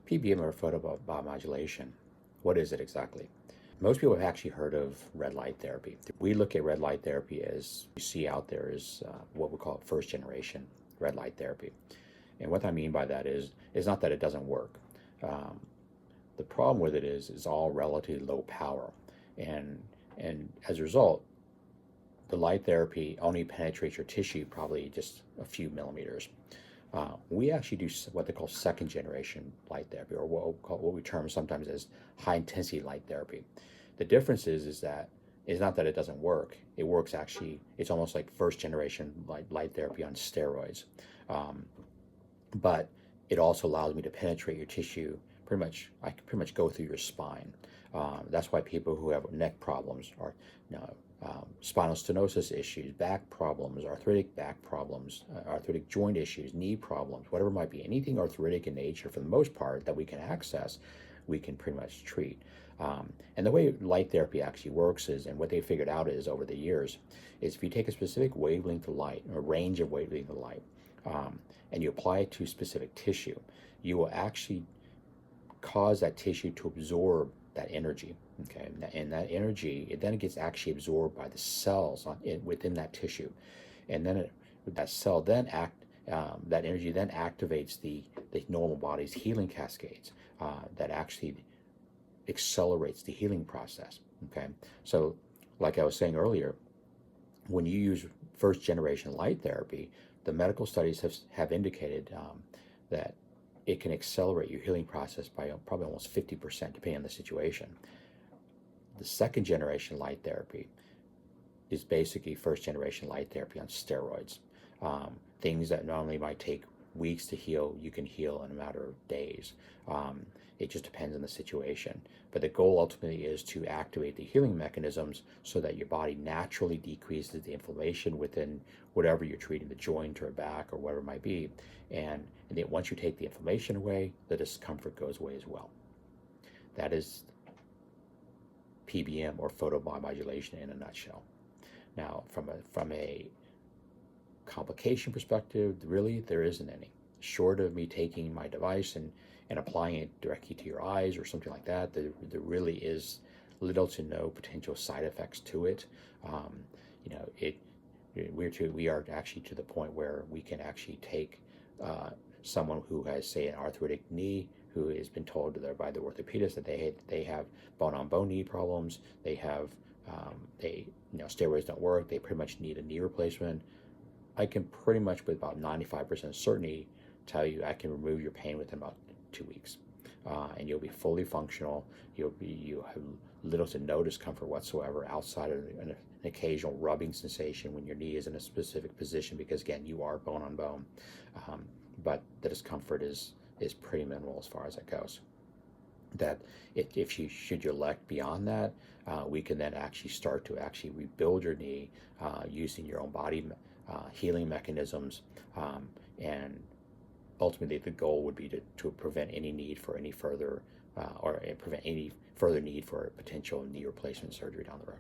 PBM or photobiomodulation. What is it exactly? Most people have actually heard of red light therapy. We look at red light therapy as you see out there is what we call first generation red light therapy. And what I mean by that is not that it doesn't work. The problem with it is all relatively low power. And as a result, the light therapy only penetrates your tissue probably just a few millimeters. We actually do what they call second generation light therapy, or what we term sometimes as high intensity light therapy. The difference is that it's not that it doesn't work. It works actually. It's almost like first generation light therapy on steroids. But it also allows me to penetrate your tissue. I can pretty much go through your spine. That's why people who have neck problems or spinal stenosis issues, back problems, arthritic back problems, arthritic joint issues, knee problems, whatever it might be, anything arthritic in nature, for the most part, that we can access, we can pretty much treat. And the way light therapy actually works is, and what they figured out is over the years, is if you take a specific wavelength of light, or range of wavelength of light, and you apply it to specific tissue, you will actually cause that tissue to absorb that energy. Okay, and that energy, then it gets actually absorbed by the cells within that tissue, and then that cell then that energy then activates the normal body's healing cascades that actually accelerates the healing process. Okay, so like I was saying earlier, when you use first generation light therapy, the medical studies have indicated that it can accelerate your healing process by probably almost 50%, depending on the situation. The second generation light therapy is basically first generation light therapy on steroids. Things that normally might take weeks to heal, you can heal in a matter of days. It just depends on the situation. But the goal ultimately is to activate the healing mechanisms so that your body naturally decreases the inflammation within whatever you're treating, the joint or back or whatever it might be. And then once you take the inflammation away, the discomfort goes away as well. That is PBM or photobiomodulation in a nutshell. Now, from a complication perspective, really there isn't any. Short of me taking my device and applying it directly to your eyes or something like that, there really is little to no potential side effects to it. We are actually to the point where we can actually take someone who has, say, an arthritic knee, who has been told by the orthopedist that they have bone-on-bone knee problems, they have steroids don't work, they pretty much need a knee replacement. I can pretty much with about 95% certainty tell you I can remove your pain within about 2 weeks, and you'll be fully functional. You have little to no discomfort whatsoever outside of an occasional rubbing sensation when your knee is in a specific position, because again, you are bone on bone, but the discomfort is pretty minimal as far as that goes. That if you should you elect beyond that, we can then actually start to actually rebuild your knee using your own body healing mechanisms, and ultimately the goal would be to prevent any need for any further or prevent any further need for potential knee replacement surgery down the road.